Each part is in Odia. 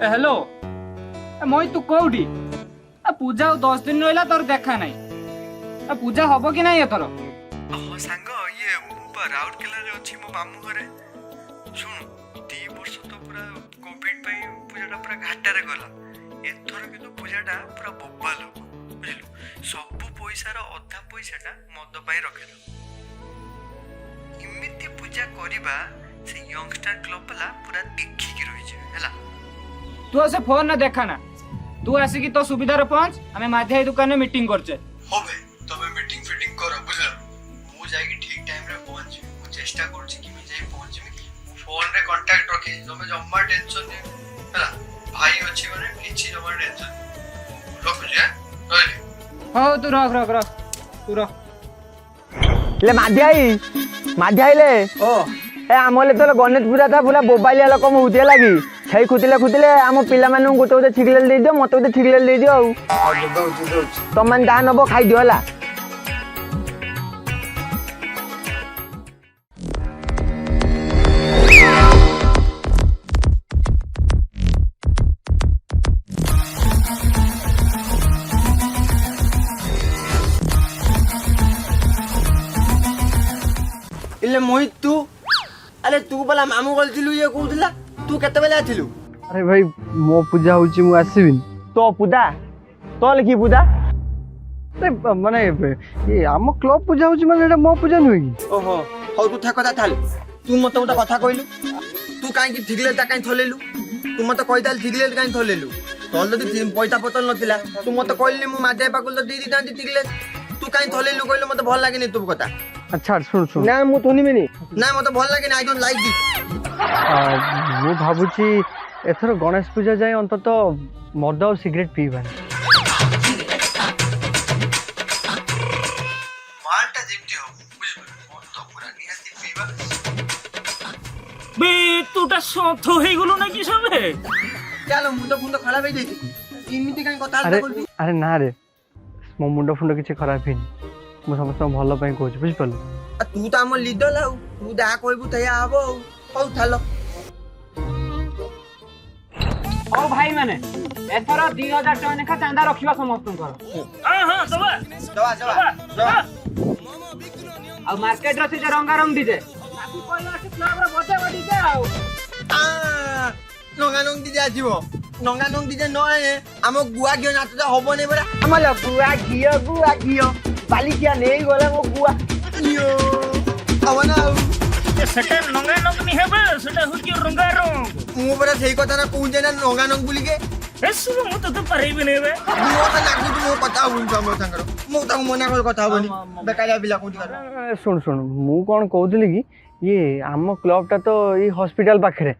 हेलो মই तू कोडी पूजा 10 दिन रहिला तोर देखा नहीं पूजा हबो कि नहीं एथरो ओहो सांग ये मु राउरकेला रे अछि मो मामू घरे सुन 2 वर्ष तो पूरा कोविड पई पूजाटा पूरा घाटा रे गला एथरो कि तो पूजाटा पूरा बोबाल बुझिलु सब पैसा रो आधा पैसाटा मद पई रखेलो इमिति पूजा करिबा से यंगस्टर क्लब वाला पूरा देखि कि रहि जे हैला तू से फोन न देखा ना तू आसी की तो सुविधा रे पहुंच हमें माध्याई दुकान में मीटिंग करछे होबे तबे मीटिंग फिटिंग कर बुझल मु जाई कि ठीक टाइम रे पहुंच मु चेष्टा करछि कि मैं जाई पहुंच मु फोन रे कांटेक्ट रखि तमे जम्मा टेंशन नै हैला भाई अछि माने किछि जम्मा टेंशन रख जे रहले हो तू रख तू रख ले माध्याई ले ओ ए आमले तो गणेश पूजा था पूरा मोबाइल लोक होते लगी छई खुतिले आम पिला मानु गोटे गोटे छिगलेल दे दियो मते गोटे छिगलेल दे दियो तुम मन जहाँ नब खाई दियो ला इले मोहित तू अरे तू बोला मामू बोलथिलु ये कहउतला तू केते बेला आथिलु अरे भाई मो पूजा होची मु आसीबिन तो पूजा तो लिखी पूजा अरे माने ये आम क्लब पूजा होची माने एटा मो पूजा नुई की ओहो हो तू था कथा थाल तू मते उटा कथा कइलु तू काई कि ठिगले ता काई थलेलु तू मते कइताल ठिगले काई थलेलु तोल जदी पैसा पतल नथिला तू मते कइलि मु मादे पाकुल तो दीदी तांती ठिगले तू काई थलेलु कइलु मते भल लागेनी तू कथा अच्छा सुन ना मु थोनी में ना मते भल लागेनी आई डोंट लाइक दिस मु भाबुची एथर गणेश पूजा जाए अंतत मद और सिगरेट पीबा मालटा जेमती हो बुझबो मत तो पूरा निहाती पीबा बे तूटा सथ हे गेलो ना कि सबे चलो मुंड फुंड खराब हे जाई इमिति काई कथा अरे बोलबी अरे ना रे मो मुंड फुंड किसी खराब ही मु समस्त भल पई कहू बुझ पल तू तो हम लीडर लाउ तू जा कहबू तया हबो हौ थालो ओ भाई माने एथरा 2000 टका नेखा चांदा रखिबा समस्त कर हां हां दबा दवा आ मार्केट रे से रंगारंग दीजे ताकू कहला से क्लब रे बटे बडी के आउ नंगानंग दीजे आजिबो नंगानंग दीजे नए हम गुआ गियो नाचता हबो नै बरा हमल गुआ गियो बालिकिया नै गले मो गुआ गियो आवना सेटा नंगा नंगनी हेबे सेटा हुकी रंगारंग मु बरा सेई कथा ना कहू जे ना नंगानंग बुली के एसु मत तो परैबे नै बे मो त लागु मो कथा होउन हम संगर मो त मना कर कथा होबनी बेकाया बिला कोठी कर सुन मु कोन कहउतली कि ये आम क्लबटा तो ये हॉस्पिटल पाखरे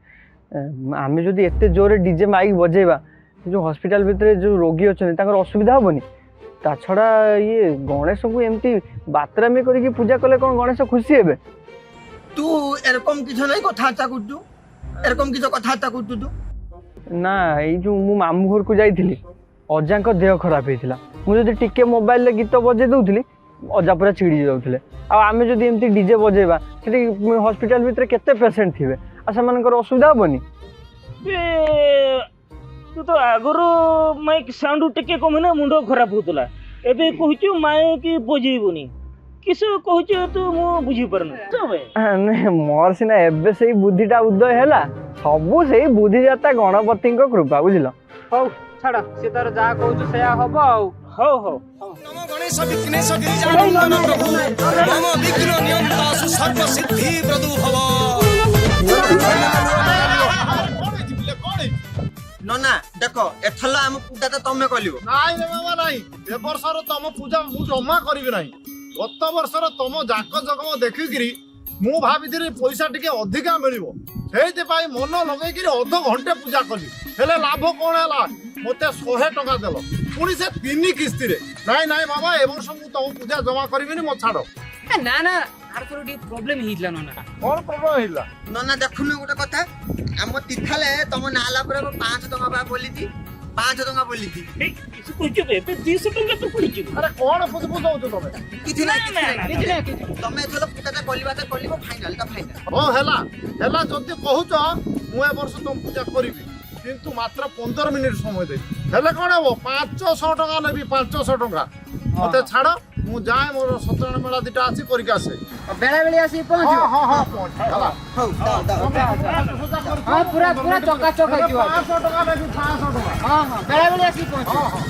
आमे जदी एते जोरे डीजे माइक बजेबा जो हॉस्पिटल भितरे जो रोगी अछन ताकर असुविधा होबनी ता छड़ा ये गणेश को एमती बात्रा में करी की पूजा कले कोन गणेश खुशी हेबे तू एरकम किछ नै कथा कुटू एरकम किछ कथा कुटू तू ना ये जो मु मामू घर को जाइथिली अजा को देह खराब हेतिला मु जदी टिके मोबाइल ले गीत बजे दउथिली अजा पूरा चिड़ी जाउथिले आ आमे जदी एमती डीजे बजेबा सेठी हॉस्पिटल भितरे केते पेशेंट थिबे आ समानकर असुविधा होबनी बे तू तो आगरो माइक साउंड टिके कमे मुंडो खराब होतला एबे कहछु माइक बजेइबोनी किस कहछु तू मु बुझी परन सबे नहीं मोर सिना एबे सेही बुद्धिटा उदय हैला सबु सेही बुद्धि जाता गणपति को कृपा बुझिलो हौ छाड़ा से तर जा कहू सेया हबो हो नमो गणेश विघ्नेश गिरिजानंदन प्रभु मम विघ्न नियंता सर्व सिद्धि प्रदु भव नना देखो एथला हम पूजा त तमे कलियो नाइ रे बाबा नाइ ए वर्षर तम पूजा मु जमा करिबि नाही गत वर्षर तम जाक जगम देखिकिरी मु भाबिथिरि पैसा टिके अधिका मिलिबो सेति पाई मन लगै कि अध घंटे पूजा कली हेले लाभ कोन हला मते 100 टका देलो पुनी से 3 किस्ती रे नाइ बाबा ए वर्ष मु तम पूजा जमा करिबिनी मो छाडो ना ना आर तोर डी प्रॉब्लम हिला ना कोन प्रॉब्लम हिला नना देखुनु गोटे कथा हम तिथाले तम नाला पर 5 टका बा बोलिती 5 टका बोलिती किस कहछु बे 200 टका तो पड़िछु अरे कोन फुस फुस होतो तमे किछि ना तमे एथला पूजा कलिबा त कलिबो फाइनल हो हेला जति कहूच मु ए वर्ष तुम पूजा करिबि কিন্তু মাত্র 15 মিনিট সময় দেবি হেলে কଣ হব 500 ଟଙ୍କା ନେବି 500 ଟଙ୍କା মতে ছাড় মু যাই মোর সত্যনারায়ণ মেলা দিটা আছে করিকে আসে বেলা বেলি আসি হ্যাঁ ପହଞ୍ଚିବ হ্যাঁ হ্যাঁ পਹੁঁচ ହେଲା ହଉ ଦାও ଦାও ହଁ ପୁରା ପୁରା ଚକାଚକ ହେଇଯିବ 500 ଟଙ୍କା ନେବି 500 ଟଙ୍କା ହଁ ହଁ ବେଳା ବେଳି ଆସିକି ପହଞ୍ଚିବ ହଁ ହଁ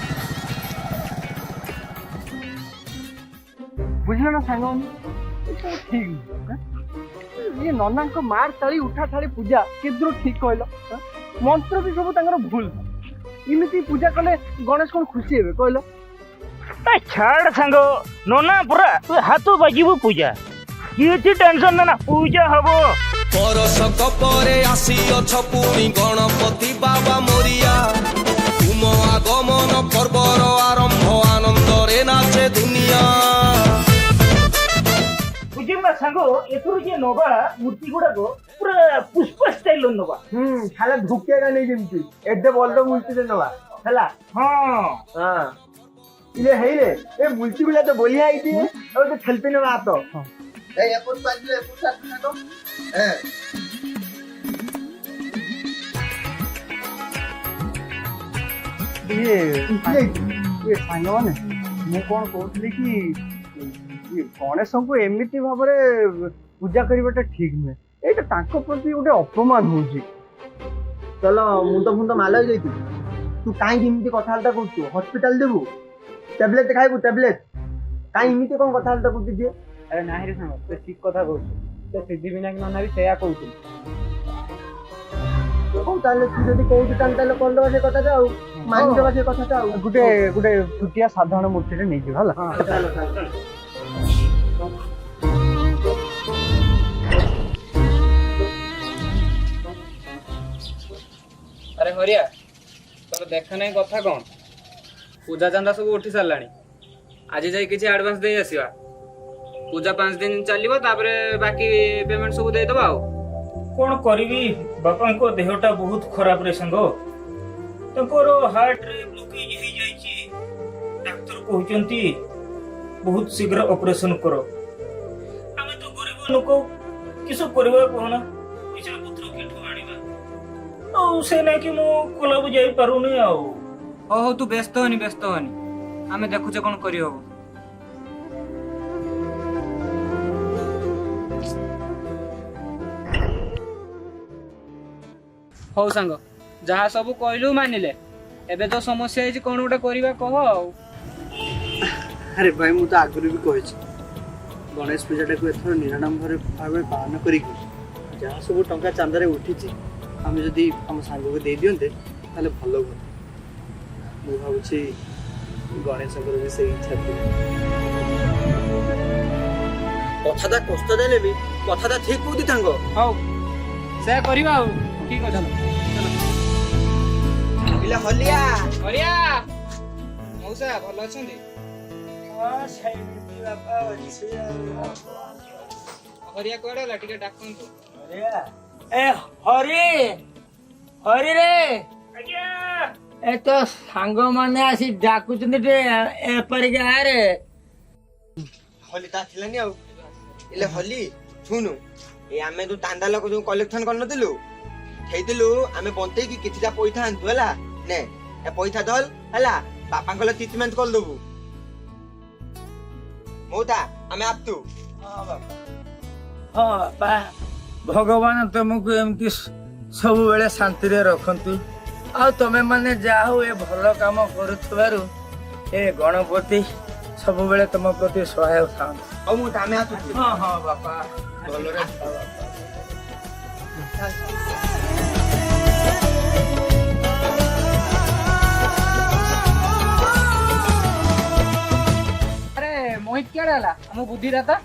ବୁଝିଲ ନା ସାଙ୍ଗମାନେ ଏସବୁ ଠିକ ନୁହେଁ। ଇଏ ନନାଙ୍କ ମାର ତାଳି ଉଠା ଥାଳି ପୂଜା କେନ୍ଦ୍ର ଠିକ କହିଲ ମନ୍ତ୍ର ବି ସବୁ ତାଙ୍କର ଭୁଲ ଏମିତି ପୂଜା କଲେ ଗଣେଶ କଣ ଖୁସି ହେବେ କହିଲ? ଏ ଛାଡ଼ ସାଙ୍ଗ ନନା ପୁରା ତୁ ହାତ ବାଜିବୁ ପୂଜା କିଛି ଟେନସନ ନା ପୂଜା ହବ। ପରଶକ ପରେ ଆସିଅଛ ପୁଣି ଗଣପତି ବାବା ମୋରିଆ ତୁମ ଆଗମନ ପର୍ବର ଆରମ୍ଭ ଆନନ୍ଦରେ ନାଚେ ଦୁନିଆ। ବୁଝିଲ ନା ସାଙ୍ଗ ଏଥର ଯିଏ ନବା ମୂର୍ତ୍ତି ଗୁଡାକ ପୁରା ପୁଷ୍ପ ଷ୍ଟାଇଲ ନବା ଖାଲି ଧୁକେଗା ନେଇ ଯେମିତି ଏତେ ବଲଦ ମୂର୍ତ୍ତିରେ ନେବା ହେଲା। ହଁ ହଁ ଇଲେ ହେଇରେ ଏ ମୂର୍ତ୍ତି ଗୁଲା ତ ବଢିଆ ହେଇଛି ଆଉ ଗୋଟେ ସେଲ୍ଫି ନେବା ହାତ এই এপট পাইলে এপট সাথে থাকো হ্যাঁ ଇଏ ସାଙ୍ଗମାନେ ମୁଁ କଣ କହୁଥିଲି କି ଇଏ ଗଣେଶଙ୍କୁ ଏମିତି ଭାବରେ ପୂଜା କରିବାଟା ଠିକ ନୁହେଁ ଏଇଟା ତାଙ୍କ ପ୍ରତି ଗୋଟେ ଅପମାନ ହଉଛି। চল মুন্ড ফুন্ড মাল হয়ে যাইতু তু কাইকি এমতি কথাবার্তা করছু হসপিটাল দেবু ট্যাবলেট খাইবু ট্যাবলেট কাই এমতি কোন কথাবার্তা করছু যে ଆରେ ନାହିଁ ରେ ସାଙ୍ଗ ତୁ ଠିକ କଥା କହୁଛୁ ସେ ସିଦ୍ଧିବିନାୟକ ନନା ବି ସେଇଆ କହୁଥିଲି। ହଉ ତାହେଲେ ତୁ ଯଦି କହୁଛୁ ତାହେଲେ କରିଦେବା ସେ କଥାଟା ଆଉ ମାନିଦେବା ସେ କଥାଟା ଆଉ ଗୋଟେ ଗୋଟେ ଛୋଟିଆ ସାଧାରଣ ମୂର୍ତ୍ତିଟେ ନେଇଯିବ ହେଲା। ଆରେ ହରିଆ ତୋର ଦେଖା ନାହିଁ କଥା କଣ ପୂଜା ଚାନ୍ଦା ସବୁ ଉଠି ସାରିଲାଣି ଆଜି ଯାଇ କିଛି ଆଡଭାନ୍ସ ଦେଇ ଆସିବା ପୂଜା 5 ଦିନ ଚାଲିବ ତାପରେ ବାକି ପେମେଣ୍ଟ ସବୁ ଦେଇଦବା ଆଉ କଣ କରିବି ବାପାଙ୍କ ଦେହଟା ବହୁତ ଖରାପ ରେ ସାଙ୍ଗ ତାଙ୍କର ହାର୍ଟରେ ବ୍ଲକେଜ ହେଇଯାଇଛି ଡାକ୍ତର କହୁଛନ୍ତି ବହୁତ ଶୀଘ୍ର ଅପରେସନ କର ଆମେ ତ ଗରିବ ଲୋକ କିସ କରିବା କହନା ପଇସା ପତ୍ର କେଠୁ ଆଣିବା ଆଉ ସେ ନାଇକି ମୁଁ କୋଲାବୁ ଯାଇପାରୁନି ଆଉ। ହଉ ହଉ ତୁ ବ୍ୟସ୍ତ ହନି ଆମେ ଦେଖୁଛେ କଣ କରିହବ। ହଉ ସାଙ୍ଗ ଯାହା ସବୁ କହିଲୁ ମାନିଲେ ଏବେ ତ ସମସ୍ୟା ହେଇଛି କଣ ଗୋଟେ କରିବା କହ ଆଉ। ଆରେ ଭାଇ ମୁଁ ତ ଆଗରୁ ବି କହିଛି ଗଣେଶ ପୂଜାଟାକୁ ଏଥର ନିରାଡମ୍ବର ଭାବେ ପାଳନ କରିକି ଯାହା ସବୁ ଟଙ୍କା ଚାନ୍ଦାରେ ଉଠିଛି ଆମେ ଯଦି ଆମ ସାଙ୍ଗକୁ ଦେଇ ଦିଅନ୍ତେ ତାହେଲେ ଭଲ ହୁଅନ୍ତା। ମୁଁ ଭାବୁଛି ଗଣେଶଙ୍କର ବି ସେଇ ଇଚ୍ଛା ଥିଲା। କଥାଟା କଷ୍ଟ ଦେଲେ ବି କଥାଟା ଠିକ କହୁଛି ତାଙ୍କ ହଉ ସେୟା କରିବା ଆଉ ଠିକ ଅଛି। ପିଲା ହଲିଆ ହରିଆ ମଉସା ଭଲ ଅଛନ୍ତି? ହରିଆ କୁଆଡେ ଗଲା ଟିକେ ଡାକନ୍ତୁ। ଏ ହରି ହରି ରେ ଆଜ୍ଞା ଏ ତ ସାଙ୍ଗମାନେ ଆସି ଡାକୁଛନ୍ତି ଟିକେ ଏପରିକି ଆରେ ହଲି ତା ଥିଲାନି ଆଉ ଇଲେ ହଲି ଶୁଣୁ ଏ ଆମେ ଯୋଉ ଚାନ୍ଦା ଲୋକ ଯୋଉ କଲେକ୍ସନ କରିନଥିଲୁ ହେଇଥିଲୁ ଆମେ ବଞ୍ଚେଇକି କିଛିଟା ପଇସା ଆଣିଛୁ ହେଲା ନେ ଏ ପଇସା ଧଲ ହେଲା ବାପାଙ୍କର ଟ୍ରିଟମେଣ୍ଟ କରିଦେବୁ ମଉତା ଆମେ ଆସୁ ହଁ ବାପା ଭଗବାନ ତମକୁ ଏମିତି ସବୁବେଳେ ଶାନ୍ତିରେ ରଖନ୍ତୁ ଆଉ ତମେ ମାନେ ଯାହା ହଉ ଏ ଭଲ କାମ କରୁଥିବାରୁ ଏ ଗଣପତି ସବୁବେଳେ ତମ ପ୍ରତି ସହାୟ ଥାଆନ୍ତୁ। ଆଉ ମୁଁ ଆମେ ଆସୁଛୁ ହଁ ହଁ ବାପା ଭଲରେ ଆରେ ମୋହିତ କୁଆଡେ ଗଲା ଆମ ବୁଦ୍ଧିଦାତା?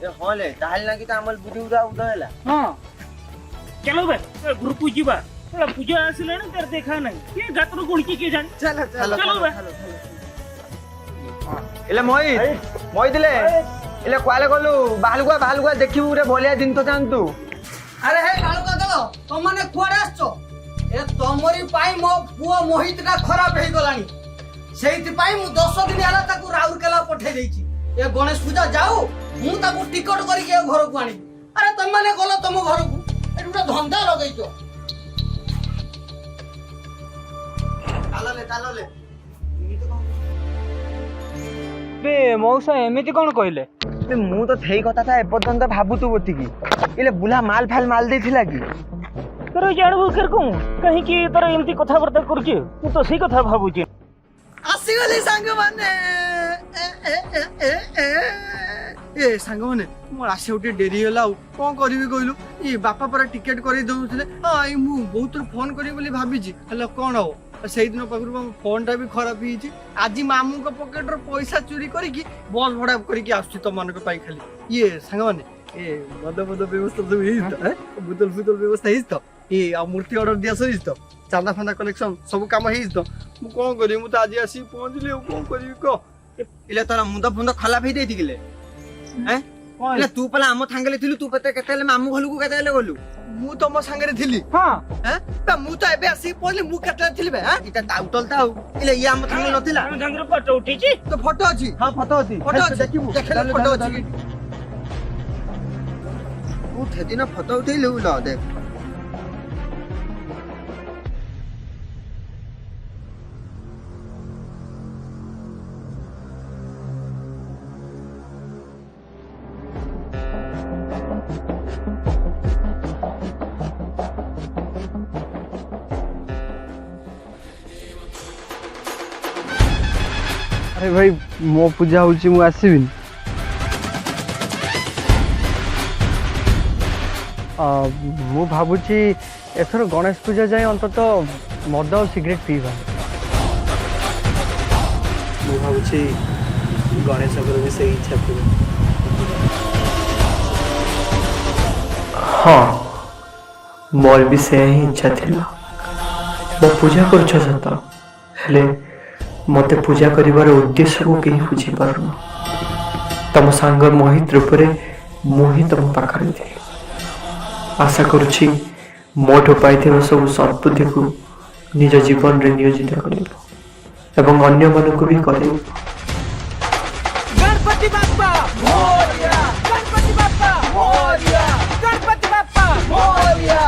ଏ ହଲେ ତାହେଲେ ନା କି ତ ଆମର ବୁଦ୍ଧି ଉଦା ହେଲା ହଁ ଚାଲ ବେ ଗ୍ରୁପକୁ ଯିବା ପୂଜା ଆସିଲାଣି ତାର ଦେଖା ନାହିଁ କିଏ ଗାତରୁ ଗୁଣିକି କିଏ ଜାଣି ଚାଲ ବେ ଇଲେ মই দিলে ইলে কুয়ালে গলু বাহালুয়া দেখিবু রে বলিয়া জিনিস জানতু আরে হে বালুকা দল তোমনে কুয়াড়ে আসছো এ তমরি পাই মো পুଅ মোহিতটা খরাপ হই গলানি সেইতি পাই মু 10 দিন ହେଲା ତାକୁ ରାଉରକେଲା ପଠେଇ ଦେଇଛି ଏ ଗଣେଶ ପୂଜା ଯାଉ ମୁଁ ତାକୁ ଟିକଟ କରିକି ଏ ଘରକୁ ଆଣିବି। ଆରେ ତମମାନେ ଗଲ ତମ ଘରକୁ ଏଠି ଗୋଟେ ଧନ୍ଦା ଲଗେଇଛ ଚାଲଲେ ବେ ମଉସା ଏମିତି କ'ଣ କହିଲେ? ମୁଁ ତ ସେଇ କଥାଟା ଏପର୍ଯ୍ୟନ୍ତ ଭାବୁଛୁ ବୋତିକି ଇଲେ ବୁଲା ମାଲ ଫାଲ ମାଲ ଦେଇଥିଲା କି? ତୋର ଜାଣିବୁ କେରକମ କାହିଁକି ତୋର ଏମିତି କଥାବାର୍ତ୍ତା କରୁଛୁ ମୁଁ ତ ସେଇ କଥା ଭାବୁଛି। ଆସିଗଲି ସାଙ୍ଗମାନେ ଏ ସାଙ୍ଗମାନେ ମୋର ଆସିବାକୁ ଟିକେ ଡେରି ହେଲା ଆଉ କ'ଣ କରିବି କହିଲୁ? ଏ ବାପା ପରା ଟିକେଟ କରେଇ ଦଉଥିଲେ। ହଁ ଏଇ ମୁଁ ବହୁତ ଥର ଫୋନ କରିବି ବୋଲି ଭାବିଛି ହେଲେ କ'ଣ ହବ ସେଇଦିନ ପାଖରୁ ମୋ ଫୋନଟା ବି ଖରାପ ହେଇଛି। ଆଜି ମାମୁଙ୍କ ପକେଟର ପଇସା ଚୋରି କରିକି ବସ୍ ଭଡ଼ା କରିକି ଆସୁଛି ତମମାନଙ୍କ ପାଇଁ ଖାଲି। ଇଏ ସାଙ୍ଗମାନେ ଏ ମଦ ବ୍ୟବସ୍ଥା ସବୁ ହେଇଛି ତ? ବୋତଲ ଫୁତଲ ବ୍ୟବସ୍ଥା ହେଇଛି ତ? ଆଉ ମୂର୍ତ୍ତି ଅର୍ଡର ଦିଆ ସରିଛି ତ? ଚାନ୍ଦା ଫାନ୍ଦା କଲେକ୍ସନ ସବୁ କାମ ହେଇଛି ତ? ମୁଁ କ'ଣ କରିବି? ମୁଁ ତ ଆଜି ଆସିକି ପହଞ୍ଚିଲି ଆଉ କ'ଣ କରିବି କହ? ଇଲେ ତୋର ମୁଣ୍ଡ ଫୁଣ୍ଡ ଖରାପ ହେଇଯାଇଥିଲେ ହେଁ ତୁ ପଲା ଆମ ସାଙ୍ଗରେ ଥିଲୁ। ତୁ କେତେବେଳେ ମାମୁଁ ଘରକୁ କେତେବେଳେ ଗଲୁ? ମୁଁ ତମ ସାଙ୍ଗରେ ଥିଲି। ହଁ ମୁଁ ତ ଏବେ ଆସିକି ପହଞ୍ଚିଲି। ମୁଁ କେତେବେଳେ ଥିଲି ଏଇଟା ଟାଉଟଲ ଟା ଆଉ ଇଏ ଆମ ସାଙ୍ଗରେ ନଥିଲା। ଫଟୋ ଉଠିଛି ତ ଫଟୋ ଅଛି। ହଁ ଫଟୋ ଅଛି ଦେଖିବୁ ଫଟୋ ଅଛି। ତୁ ସେଦିନ ଫଟୋ ଉଠେଇଲୁ ଲ ଦେଖ ଆରେ ଭାଇ ମୋ ପୂଜା ହଉଛି ମୁଁ ଆସିବିନି। ମୁଁ ଭାବୁଛି ଏଥର ଗଣେଶ ପୂଜା ଯାଏ ଅନ୍ତତଃ ମଦ ଆଉ ସିଗାରେଟ୍ ପିଇବା। ମୁଁ ଭାବୁଛି ଗଣେଶଙ୍କର ବି ସେଇ ଇଚ୍ଛା ଥିବ। ହଁ ମୋର ବି ସେୟା ହିଁ ଇଚ୍ଛା ଥିଲା। ମୋ ପୂଜା କରୁଛ ସତ ହେଲେ ମୋତେ ପୂଜା କରିବାର ଉଦ୍ଦେଶ୍ୟକୁ କେହି ବୁଝିପାରୁନ। ତମ ସାଙ୍ଗ ମୋହିତ ରୂପରେ ମୁଁ ହିଁ ତମ ପାଖରେ ଥିଲି। ଆଶା କରୁଛି ମୋଠୁ ପାଇଥିବା ସବୁ ସଦ୍ବୁଦ୍ଧିକୁ ନିଜ ଜୀବନରେ ନିୟୋଜିତ କରିବ ଏବଂ ଅନ୍ୟମାନଙ୍କୁ ବି କରିବ। गणपति बाप्पा मोरया, गणपति बाप्पा मोरया, गणपति बाप्पा मोरया।